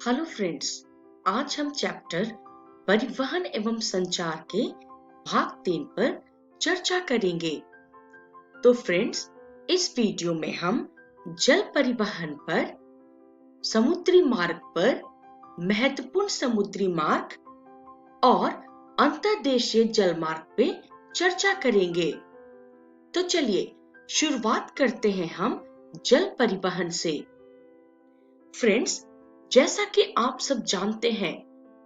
Hello friends, आज हम chapter परिवहन एवं संचार के भाग 3 पर चर्चा करेंगे। तो फ्रेंड्स, इस वीडियो में हम जल परिवहन पर, समुद्री मार्ग पर, महत्वपूर्ण समुद्री मार्ग और अंतर्देशीय जल मार्ग पे चर्चा करेंगे। तो चलिए शुरुआत करते हैं हम जल परिवहन से। फ्रेंड्स, जैसा कि आप सब जानते हैं,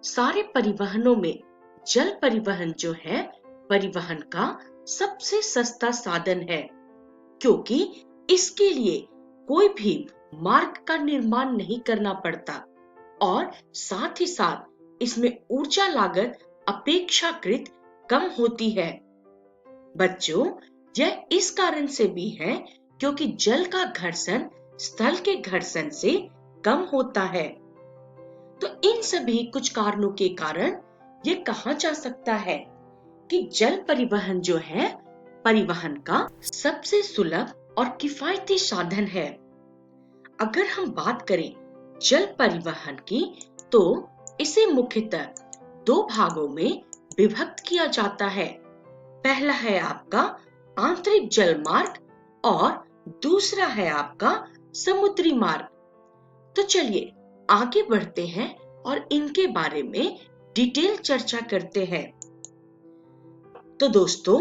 सारे परिवहनों में जल परिवहन जो है परिवहन का सबसे सस्ता साधन है, क्योंकि इसके लिए कोई भी मार्ग का निर्माण नहीं करना पड़ता और साथ ही साथ इसमें ऊर्जा लागत अपेक्षाकृत कम होती है। बच्चों, यह इस कारण से भी है क्योंकि जल का घर्षण स्थल के घर्षण से कम होता है। तो इन सभी कुछ कारणों के कारण ये कहा जा सकता है कि जल परिवहन जो है परिवहन का सबसे सुलभ और किफायती साधन है। अगर हम बात करें जल परिवहन की, तो इसे मुख्यतः दो भागों में विभक्त किया जाता है। पहला है आपका आंतरिक जल मार्ग और दूसरा है आपका समुद्री मार्ग। तो चलिए आगे बढ़ते हैं और इनके बारे में डिटेल चर्चा करते हैं। तो दोस्तों,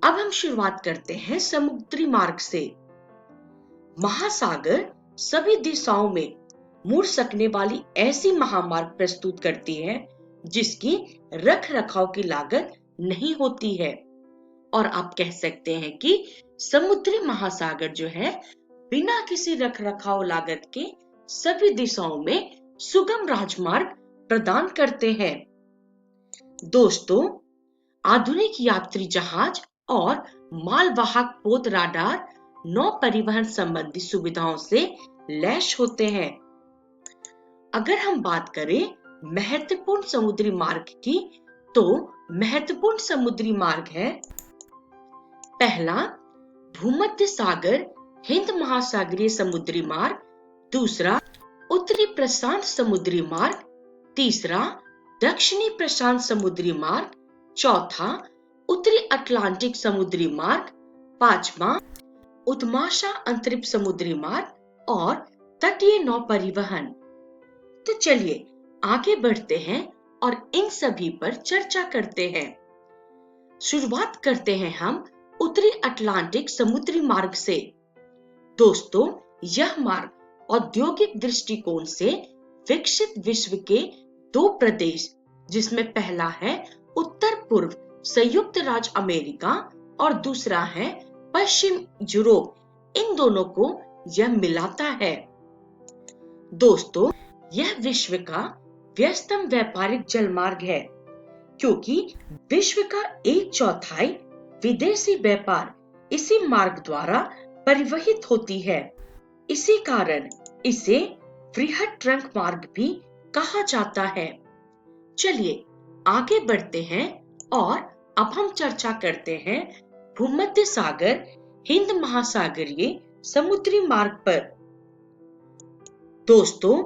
अब हम शुरुआत करते हैं समुद्री मार्ग से। महासागर सभी दिशाओं में मुड़ सकने वाली ऐसी महामार्ग प्रस्तुत करती है जिसकी रख रखाव की लागत नहीं होती है, और आप कह सकते हैं कि समुद्री महासागर जो है बिना किसी रख रखाव लागत के सभी दिशाओं में सुगम राजमार्ग प्रदान करते हैं। दोस्तों, आधुनिक यात्री जहाज और मालवाहक पोत राडार नौ परिवहन संबंधी सुविधाओं से लैस होते हैं। अगर हम बात करें महत्वपूर्ण समुद्री मार्ग की, तो महत्वपूर्ण समुद्री मार्ग है पहला भूमध्य सागर हिंद महासागरीय समुद्री मार्ग, दूसरा उत्तरी प्रशांत समुद्री मार्ग, तीसरा दक्षिणी प्रशांत समुद्री मार्ग, चौथा उत्तरी अटलांटिक समुद्री मार्ग, पांचवा उत्तमाशा अंतरिक्ष समुद्री मार्ग और तटीय नौ परिवहन। तो चलिए आगे बढ़ते हैं और इन सभी पर चर्चा करते हैं। शुरुआत करते हैं हम उत्तरी अटलांटिक समुद्री मार्ग से। दोस्तों, यह मार्ग औद्योगिक दृष्टिकोण से विकसित विश्व के दो प्रदेश, जिसमें पहला है उत्तर पूर्व संयुक्त राज्य अमेरिका और दूसरा है पश्चिम यूरोप, इन दोनों को यह मिलाता है। दोस्तों, यह विश्व का व्यस्तम व्यापारिक जलमार्ग है, क्योंकि विश्व का 1/4 विदेशी व्यापार इसी मार्ग द्वारा परिवहित होती है। इसी कारण इसे वृहद ट्रंक मार्ग भी कहा जाता है। चलिए आगे बढ़ते हैं और अब हम चर्चा करते हैं भूमध्य सागर हिंद महासागरीय समुद्री मार्ग पर। दोस्तों,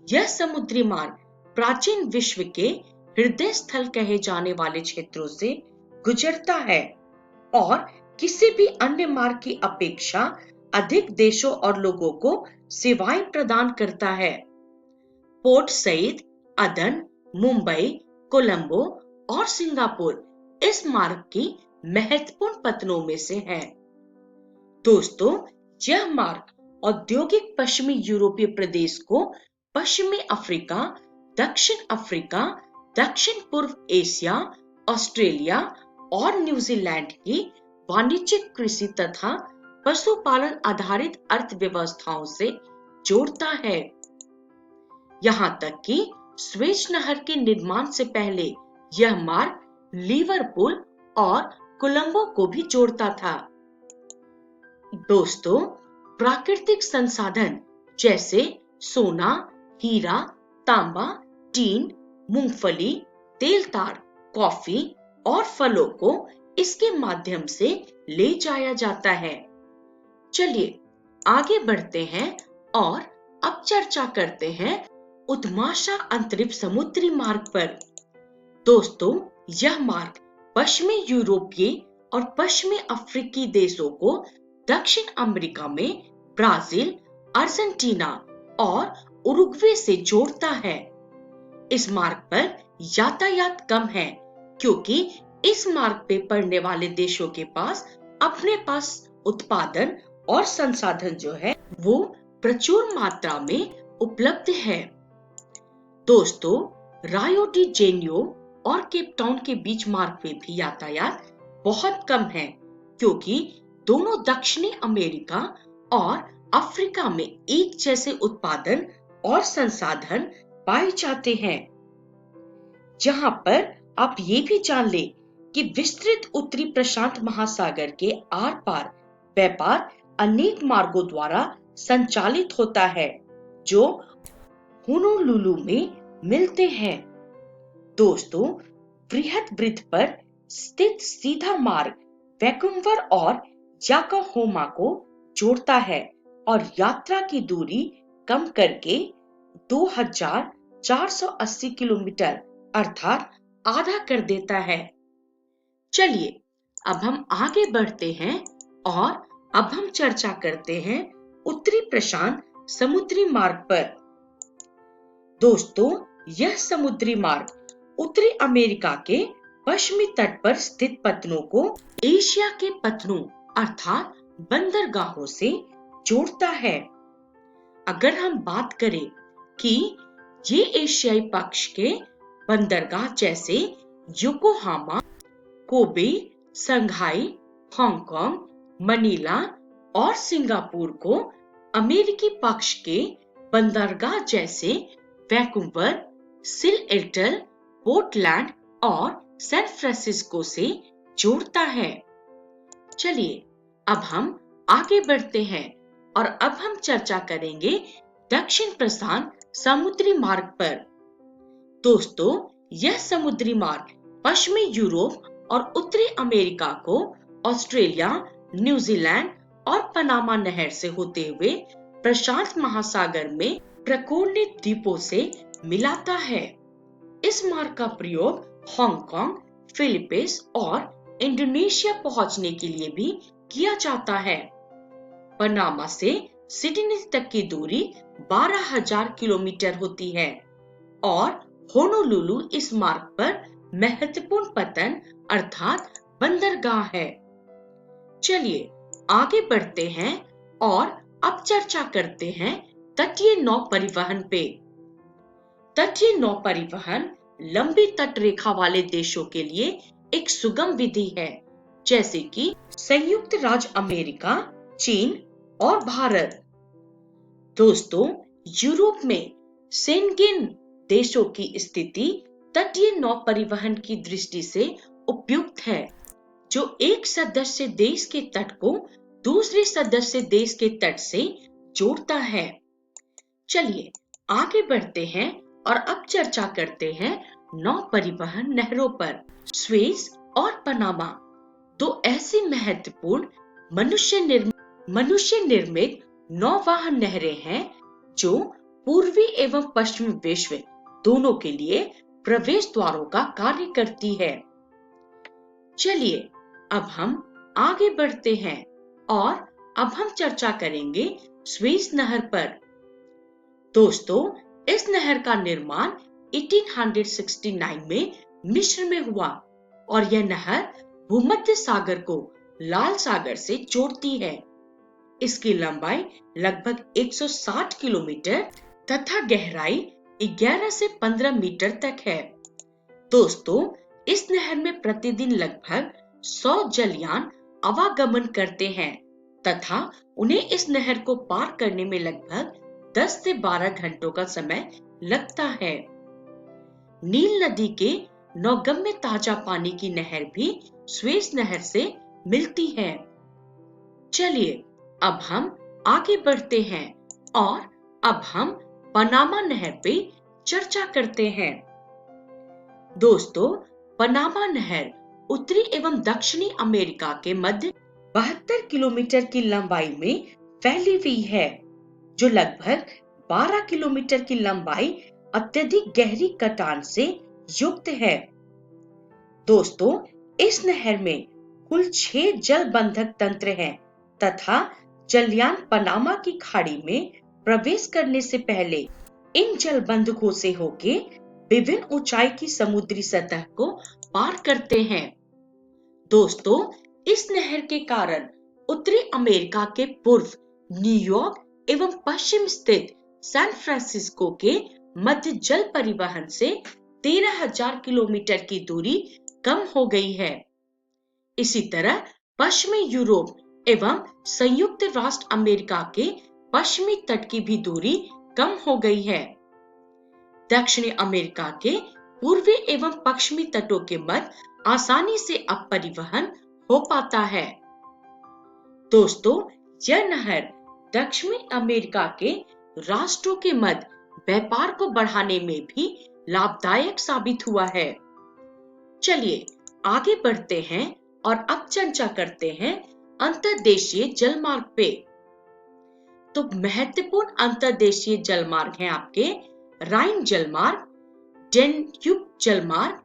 यह समुद्री मार्ग प्राचीन विश्व के हृदय स्थल कहे जाने वाले क्षेत्रों से गुजरता है और किसी भी अन्य मार्ग की अपेक्षा अधिक देशों और लोगों को सेवाएं प्रदान करता है। पोर्ट सईद, अदन, मुंबई, कोलंबो और सिंगापुर इस मार्ग की महत्वपूर्ण पत्तनों में से है। दोस्तों, यह मार्ग औद्योगिक पश्चिमी यूरोपीय प्रदेश को पश्चिमी अफ्रीका, दक्षिण अफ्रीका, दक्षिण पूर्व एशिया, ऑस्ट्रेलिया और न्यूजीलैंड की वाणिज्यिक कृषि तथा पशुपालन आधारित अर्थव्यवस्थाओं से जोड़ता है। यहाँ तक कि स्वेज नहर के निर्माण से पहले यह मार्ग लिवरपूल और कोलंबो को भी जोड़ता था। दोस्तों, प्राकृतिक संसाधन जैसे सोना, हीरा, तांबा, टीन, मूंगफली, तेलतार, कॉफी और फलों को इसके माध्यम से ले जाया जाता है। चलिए आगे बढ़ते हैं और अब चर्चा करते हैं उत्माशा अंतरिक्ष समुद्री मार्ग पर। दोस्तों, यह मार्ग पश्चिमी यूरोपीय और पश्चिमी अफ्रीकी देशों को दक्षिण अमेरिका में ब्राजील, अर्जेंटीना और उरुग्वे से जोड़ता है। इस मार्ग पर यातायात कम है क्योंकि इस मार्ग पे पड़ने वाले देशों के पास अपने पास उत्पादन और संसाधन जो है वो प्रचुर मात्रा में उपलब्ध है। दोस्तों, रायो डी जेनियो और केप टाउन के बीच मार्ग पे भी यातायात बहुत कम है क्योंकि दोनों दक्षिणी अमेरिका और अफ्रीका में एक जैसे उत्पादन और संसाधन पाए जाते हैं। जहां पर आप ये भी जान ले कि विस्तृत उत्तरी प्रशांत महासागर के आर पार व्यापार अनेक मार्गों द्वारा संचालित होता है जो होनोलुलु में मिलते हैं। दोस्तों, बृहत वृत्त पर स्थित सीधा मार्ग वैंकूवर और याकोहामा को जोड़ता है और यात्रा की दूरी कम करके 2480 किलोमीटर अर्थात आधा कर देता है। चलिए अब हम आगे बढ़ते हैं और अब हम चर्चा करते हैं उत्तरी प्रशांत समुद्री मार्ग पर। दोस्तों, यह समुद्री मार्ग उत्तरी अमेरिका के पश्चिमी तट पर स्थित पत्तनों को एशिया के पत्तनों अर्थात बंदरगाहों से जोड़ता है। अगर हम बात करें कि ये एशियाई पक्ष के बंदरगाह जैसे योकोहामा, कोबे, संघाई, हांगकांग, मनीला और सिंगापुर को अमेरिकी पक्ष के बंदरगाह जैसे वैंकूवर, सिएटल, पोर्टलैंड और सैन फ्रांसिस्को से जोड़ता है। चलिए अब हम आगे बढ़ते हैं और अब हम चर्चा करेंगे दक्षिण प्रशांत समुद्री मार्ग पर। दोस्तों, यह समुद्री मार्ग पश्चिमी यूरोप और उत्तरी अमेरिका को ऑस्ट्रेलिया, न्यूजीलैंड और पनामा नहर से होते हुए प्रशांत महासागर में प्रकोणित द्वीपों से मिलाता है। इस मार्ग का प्रयोग हांगकांग, फिलीपींस और इंडोनेशिया पहुंचने के लिए भी किया जाता है। पनामा से सिडनी तक की दूरी 12,000 किलोमीटर होती है और होनोलुलु इस मार्ग पर महत्वपूर्ण पत्तन अर्थात बंदरगाह है। चलिए आगे बढ़ते हैं और अब चर्चा करते हैं तटीय नौ परिवहन पे। तटीय नौ परिवहन लंबी तट रेखा वाले देशों के लिए एक सुगम विधि है, जैसे कि संयुक्त राज्य अमेरिका, चीन और भारत। दोस्तों, यूरोप में शेंगेन देशों की स्थिति तटीय नौ परिवहन की दृष्टि से उपयुक्त है, जो एक सदस्य देश के तट को दूसरे सदस्य देश के तट से जोड़ता है। चलिए आगे बढ़ते हैं और अब चर्चा करते हैं नौ परिवहन नहरों पर। स्वेज और पनामा दो ऐसी महत्वपूर्ण मनुष्य निर्मित नौवहन नहरें हैं जो पूर्वी एवं पश्चिमी विश्व दोनों के लिए प्रवेश द्वारों का कार्य करती है। चलिए अब हम आगे बढ़ते हैं और अब हम चर्चा करेंगे स्वेज नहर पर। दोस्तों, इस नहर का निर्माण 1869 में मिस्र में हुआ और यह नहर भूमध्य सागर को लाल सागर से जोड़ती है। इसकी लंबाई लगभग 160 किलोमीटर तथा गहराई 11 से 15 मीटर तक है। दोस्तों, इस नहर में प्रतिदिन लगभग 100 जलयान आवागमन करते हैं तथा उन्हें इस नहर को पार करने में लगभग 10 से 12 घंटों का समय लगता है। नील नदी के नौगम्य ताजा पानी की नहर भी स्वेज नहर से मिलती है। चलिए अब हम आगे बढ़ते हैं और अब हम पनामा नहर पे चर्चा करते हैं। दोस्तों, पनामा नहर उत्तरी एवं दक्षिणी अमेरिका के मध्य 72 किलोमीटर की लंबाई में फैली हुई है, जो लगभग 12 किलोमीटर की लंबाई अत्यधिक गहरी कटान से युक्त है। दोस्तों, इस नहर में कुल 6 जल बंधक तंत्र हैं तथा जलयान पनामा की खाड़ी में प्रवेश करने से पहले इन जल बंधकों से होके विभिन्न ऊंचाई की समुद्री सतह को पार करते हैं। दोस्तों, इस नहर के कारण उत्तरी अमेरिका के पूर्व न्यूयॉर्क एवं पश्चिम स्थित सैन फ्रांसिस्को के मध्य जल परिवहन से 13,000 किलोमीटर की दूरी कम हो गई है। इसी तरह पश्चिमी यूरोप एवं संयुक्त राष्ट्र अमेरिका के पश्चिमी तट की भी दूरी कम हो गई है। दक्षिणी अमेरिका के पूर्वी एवं पश्चिमी तटों के मध्य आसानी से अब परिवहन हो पाता है। दोस्तों, यह नहर दक्षिणी अमेरिका के राष्ट्रों के मध्य व्यापार को बढ़ाने में भी लाभदायक साबित हुआ है। चलिए आगे बढ़ते हैं और अब चर्चा करते हैं अंतर्देशीय जलमार्ग पे। तो महत्वपूर्ण अंतर्देशीय जलमार्ग हैं आपके राइन जलमार्ग, डेन्यूब जलमार्ग,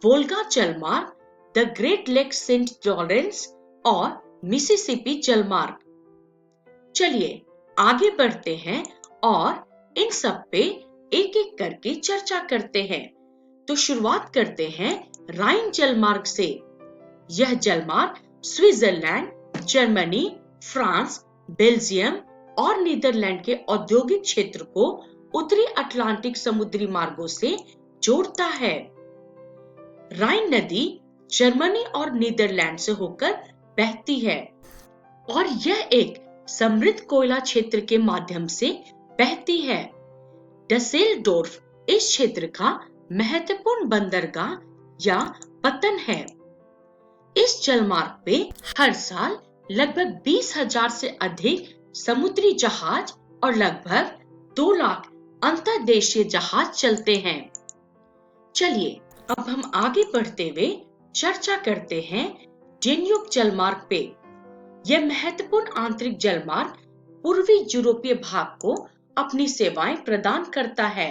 वोल्गा जलमार्ग, the Great Lake Saint Lawrence और मिसिसिपी जलमार्ग। चलिए आगे बढ़ते हैं और इन सब पे एक एक करके चर्चा करते हैं। तो शुरुआत करते हैं राइन जलमार्ग से। यह जलमार्ग स्विट्जरलैंड, जर्मनी, फ्रांस, बेल्जियम और नीदरलैंड के औद्योगिक क्षेत्र को उत्तरी अटलांटिक समुद्री मार्गों से जोड़ता है। राइन नदी जर्मनी और नीदरलैंड से होकर बहती है और यह एक समृद्ध कोयला क्षेत्र के माध्यम से बहती है। डसेल्डोर्फ इस क्षेत्र का महत्वपूर्ण बंदरगाह या पत्तन है। इस जलमार्ग पे हर साल लगभग 20,000 से अधिक समुद्री जहाज और लगभग 2 लाख अंतर्देशीय जहाज चलते हैं। चलिए अब हम आगे बढ़ते हुए चर्चा करते हैं डेन्यूब जलमार्ग पे। यह महत्वपूर्ण आंतरिक जलमार्ग पूर्वी यूरोपीय भाग को अपनी सेवाएं प्रदान करता है।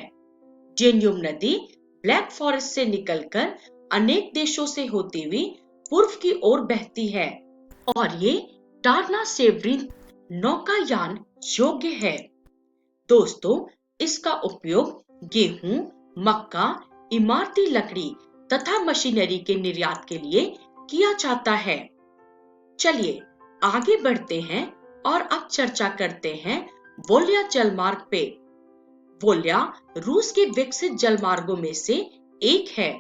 डेन्यूब नदी ब्लैक फॉरेस्ट से निकलकर अनेक देशों से होती हुई पूर्व की ओर बहती है और ये टारना सेवरिन नौकायान योग्य है। दोस्तों, इसका उपयोग गेहूं, मक्का, इमारती लकड़ी तथा मशीनरी के निर्यात के लिए किया जाता है। चलिए आगे बढ़ते हैं और अब चर्चा करते हैं वोल्या जलमार्ग पे। वोल्या रूस के विकसित जलमार्गों में से एक है।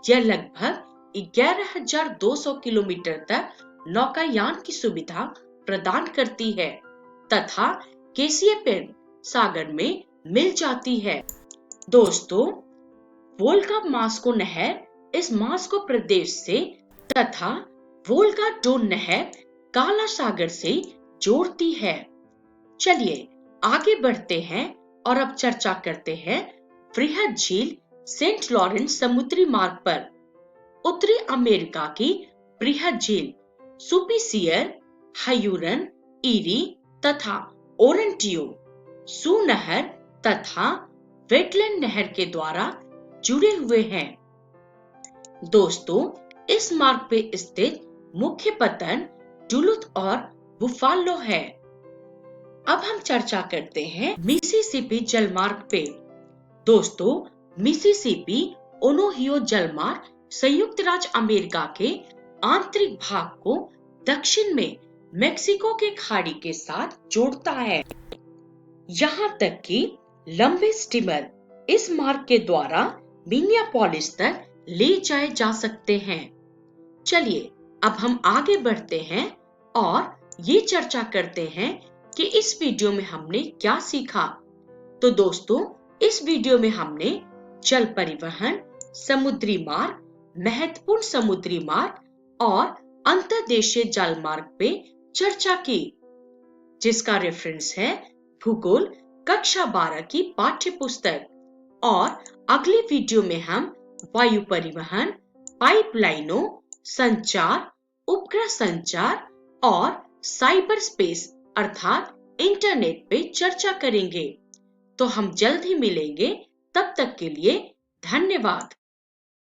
यह लगभग 11,200 किलोमीटर तक नौकायान की सुविधा प्रदान करती है तथा कैस्पियन सागर में मिल जाती है। दोस्तों, वोल्गा मास्को नहर इस मास्को प्रदेश से तथा वोल्गा डोन नहर काला सागर से जोड़ती है। चलिए आगे बढ़ते हैं और अब चर्चा करते हैं वृहद झील सेंट लॉरेंस समुद्री मार्ग पर। उत्तरी अमेरिका की वृहद झील सुपिसियर, हयूरन, ईरी तथा ओरेंटियो सू नहर तथा वेटलैंड नहर के द्वारा जुड़े हुए हैं। दोस्तों, इस मार्ग पे स्थित मुख्य पत्तन डुलुथ और बुफालो है। अब हम चर्चा करते हैं मिसिसिपी जलमार्ग पे। दोस्तों, मिसिसिपी ओनोहियो जलमार्ग संयुक्त राज्य अमेरिका के आंतरिक भाग को दक्षिण में मेक्सिको के खाड़ी के साथ जोड़ता है। यहाँ तक कि लंबे स्टीमर इस मार्ग के द्वारा मिनियापोलिस तक ले जाए जा सकते हैं। चलिए अब हम आगे बढ़ते हैं और ये चर्चा करते हैं कि इस वीडियो में हमने क्या सीखा। तो दोस्तों, इस वीडियो में हमने जल परिवहन, समुद्री मार्ग, महत्वपूर्ण समुद्री मार्ग और अंतर्देशीय जल मार्ग पे चर्चा की, जिसका रेफरेंस है भूगोल कक्षा 12 की पाठ्य पुस्तक। और अगले वीडियो में हम वायु परिवहन, पाइपलाइनों, संचार, उपग्रह संचार और साइबर स्पेस अर्थात इंटरनेट पे चर्चा करेंगे। तो हम जल्द ही मिलेंगे। तब तक के लिए धन्यवाद।